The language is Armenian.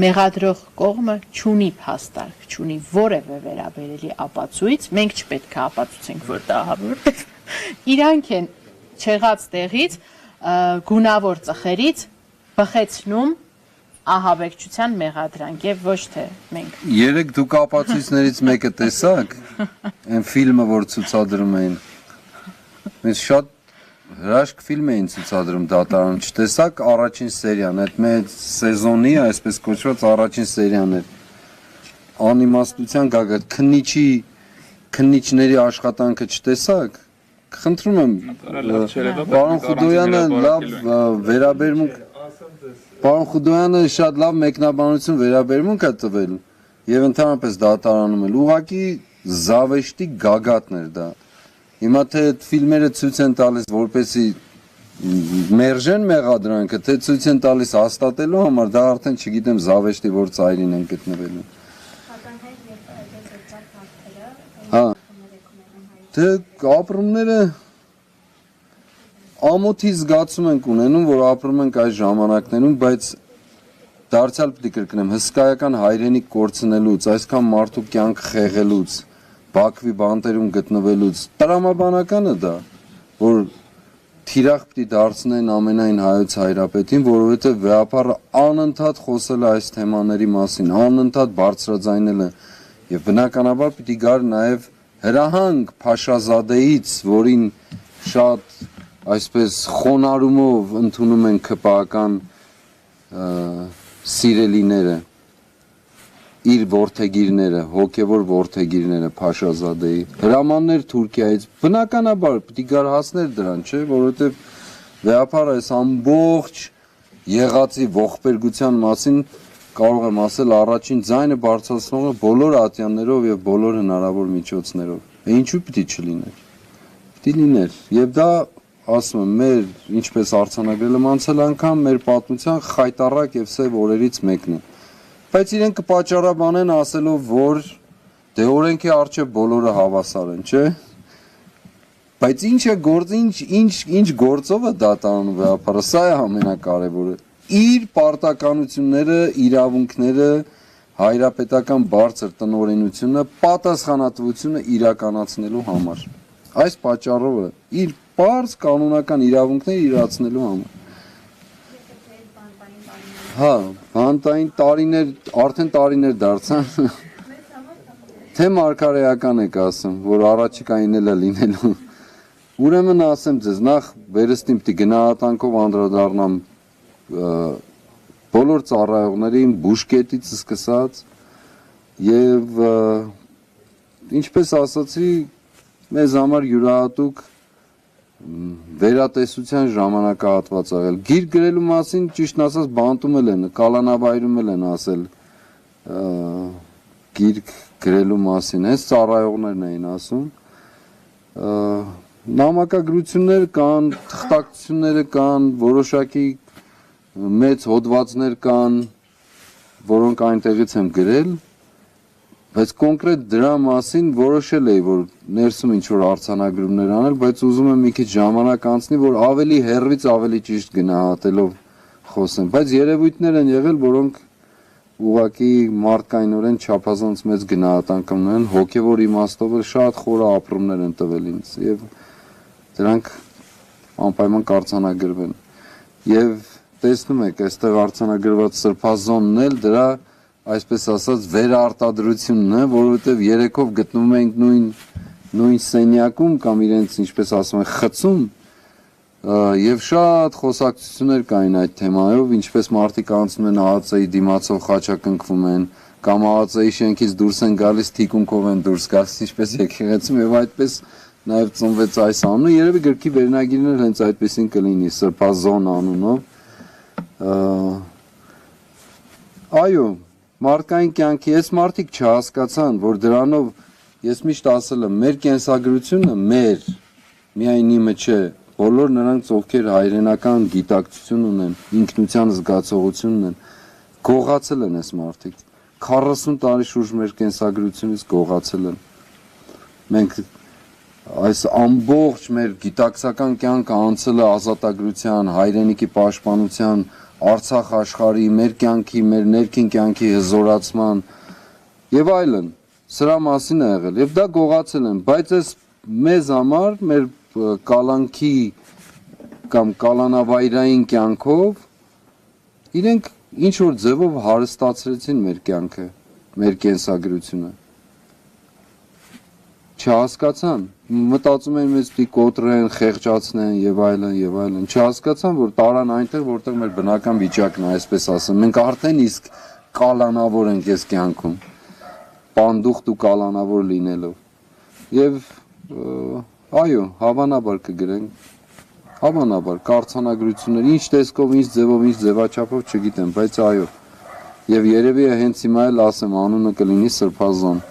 մեղադրող կողմը չունի փաստարկ, չունի որևէ վերաբերելի ապացույց, մենք չպետք է ապացուցենք, որ դա որտեղ իրանք են չեղած տեղից գունավոր ծխերից բխեցնում ահաբեկչության մեղադրանք եւ ոչ թե մենք։ Երեք դուք ապացույցներից մեկը տեսաք, այն ֆիլմը, որ ցուցադրում էին։ Մենք շատ հրաշք ֆիլմ էին ցուցադրում դատարանում, չտեսաք առաջին սերիան, այդ մեր սեզոնի, այսպես կոչված առաջին սերիան էր։ Անիմաստության գագաթ, քննիչների աշխատանքը չտեսաք։ Խնդրում եմ, պարոն Խուդոյանը լավ վերաբերմունք, պարոն Խուդոյանը շատ լավ մեկնաբանություն վերաբերմունք է տվել եւ ընդհանրապես դատարանում էլ ուղղակի զավեշտի գագաթներ դա։ Հիմա թե այդ ֆիլմերը ցույց են տալիս որպեսի մերժեն մեղադրանքը, թե ցույց են տալիս հաստատելու համար, դա արդեն չգիտեմ զավեշտի որ ծայրին են գտնվելու։ Հա։ Դե ապրումները ամոթի զգացում ենք ունենում, որ ապրում ենք այս ժամանակներում, բայց դարձյալ պիտի կրկնեմ, հսկայական հայրենիք կորցնելուց, այսքան մարդու կյանք խեղելուց, Բաքվի բանտերում գտնվելուց, տրամաբանականը դա, որ թիրախ պիտի դարձնեն ամենայն հայոց հայրապետին, որովհետև վեհապարը անընդհատ խոսել է այս թեմաների մասին, անընդհատ բարձրաձայնել է եւ բնականաբար պիտի գար նաեւ հրահանգ Փաշազադեից, որին շատ այսպես խոնարհումով ընդունում են ԿՊԱ-ական սիրելիները, իր որդեգիրները, հոգևոր որդեգիրները Փաշազադեի, հրամաններ Թուրքիայից, բնականաբար պիտի գար հասներ դրան, չէ, որովհետև վեհապարը այս ամբողջ եղածի ողբերգության մասին կարող եմ ասել առաջին ձայնը բարձրացնողը բոլոր ատյաններով եւ բոլոր հնարավոր միջոցներով։ Ինչու պիտի չլիներ։ Պիտի լիներ։ Եվ դա ասում եմ, մեր ինչպես արձանագրել եմ անցել անգամ մեր պատմության խայտառակ եւ սև օրերից մեկն է։ Բայց իրենք կպաճառաբանեն ասելով, որ դե օրենքի առջև բոլորը հավասար են, չէ։ Բայց ինչ գործով է դատարանում վեհապարը, սա է ամենակարևորը։ Իր պարտականությունները, իրավունքները, հայրապետական բարձր տնօրինությունը, պատասխանատվությունը իրականացնելու համար։ Այս պատճառով է իր բարձ կանոնական իրավունքները իրացնելու համար։ Հա, բանտային տարիներ, արդեն տարիներ դարձան։ Թե մարգարեական եք ասում, որ առաջիկային էլ է լինելու։ Ուրեմն ասեմ ձեզ, նախ վերստին պիտի գնահատանքով անդրադառնամ բոլոր ծառայողներին բուժկետից սկսած եւ ինչպես ասացի, մեզ համար յուրահատուկ վերատեսության ժամանակահատված աղել։ Գիրք գրելու մասին ճիշտն ասած բանտում էլ են, կալանավայրում էլ են ասել գիրք գրելու մասին, հենց ծառայողներն էին ասում։ Նամակագրություններ կան, թղթակցությունները կան, որոշակի մեծ հոդվածներ կան, որոնք այնտեղից եմ գրել, բայց կոնկրետ դրա մասին որոշել էի, որ ներսում ինչ-որ արձանագրումներ անել, բայց ուզում եմ մի քիչ ժամանակ անցնի, որ ավելի հեռվից ավելի ճիշտ գնահատելով խոսեմ, բայց երևույթներ են եղել, որոնք ուղղակի մարդկայնորեն չափազանց մեծ գնահատանք ունեն, հոգևոր իմաստով շատ խորը ապրումներ են տվել ինձ եւ դրանք անպայման կարձանագրվեն։ Եւ տեսնում եք, այստեղ արձանագրված սրբազոնն էլ դրա այսպես ասած վերարտադրությունն է, որովհետև երեքով գտնվում ենք նույն սենյակում կամ իրենց ինչպես ասում են խցում եւ շատ խոսակցություններ կային այդ թեմայով, ինչպես մարդիկ անցնում են ԱԱԾ-ի դիմացով խաչակնկվում են կամ ԱԱԾ-ի շենքից դուրս են գալիս թիկունքով են դուրս գալիս, ինչպես եկեղեցում եւ այդպես նաեւ ծնվեց այս անունը, երևի գրքի վերնագիրն էլ հենց այդպեսին կլինի սրբազոն անունով։ Այո, մարդկային կյանքի ես մարդիկ չհասկացան, որ դրանով ես միշտ ասել եմ, մեր կենսագրությունը մեր միայն իմը չէ, բոլոր նրանց ովքեր հայրենական գիտակցություն ունեն, ինքնության զգացողություն ունեն, գողացել են այս մարդիկ, 40 տարի շուրջ մեր կենսագրությունից գողացել են, մենք այս ամբողջ մեր գիտակցական կյանքը անցել է ազատագրության, հայրենիքի պաշտպանության, Արցախ աշխարհի, մեր կյանքի, մեր ներքին կյանքի հզորացման եւ այլն։ Սրա մասին է եղել եւ դա գողացել են, բայց այս մեզ համար մեր կալանքի կամ կալանավայրային կյանքով իրենք ինչ որ ձևով հարստացրեցին մեր կյանքը, մեր կենսագրությունը։ Չհասկացան, մտածում են մեզ պիտի կոտրեն, խեղճացնեն եւ այլն, չհասկացան, որ տարան այնտեղ, որտեղ մեր բնական վիճակն է, այսպես ասեմ, մենք արդեն իսկ կալանավոր ենք այս կյանքում, պանդուխտ ու կալանավոր լինելով։ Եվ այո, հավանաբար կգրենք, հավանաբար կառցանագրություններ, ինչ տեսքով, ինչ ձևով, ինչ ձևաչափով չգիտեմ, բայց այո։ Եվ երևի է հենց հիմա էլ ասեմ, անունը կլինի Սրբազան։